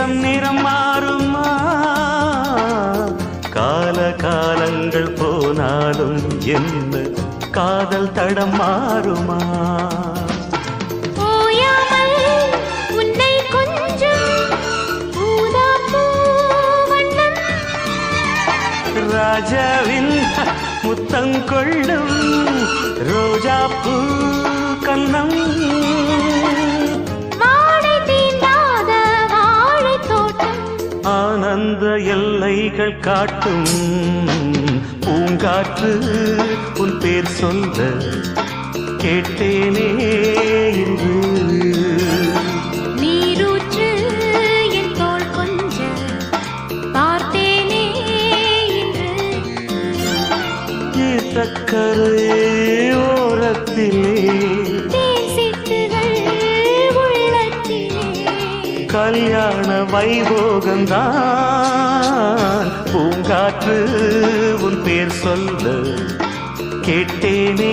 நேசம் நிறம் மாறுமா கால காலங்கள் போனாலும் என்ன காதல் தடம் மாறுமா ராஜாவின் முத்தங்கொள்ளும் ரோஜா பூ கண்ணம் ஆனந்த எல்லைகள் காட்டும் பூங்காற்று உன் பேர் சொல்ல கேட்டேனே இன்று நீரூற்று என் தோள் கொஞ்ச பார்த்தேனே இன்று சக்கரை ஓரத்திலே கல்யாண வைபோகந்தான் பூங்காற்று உன் பேர் சொல்ல கேட்டேனே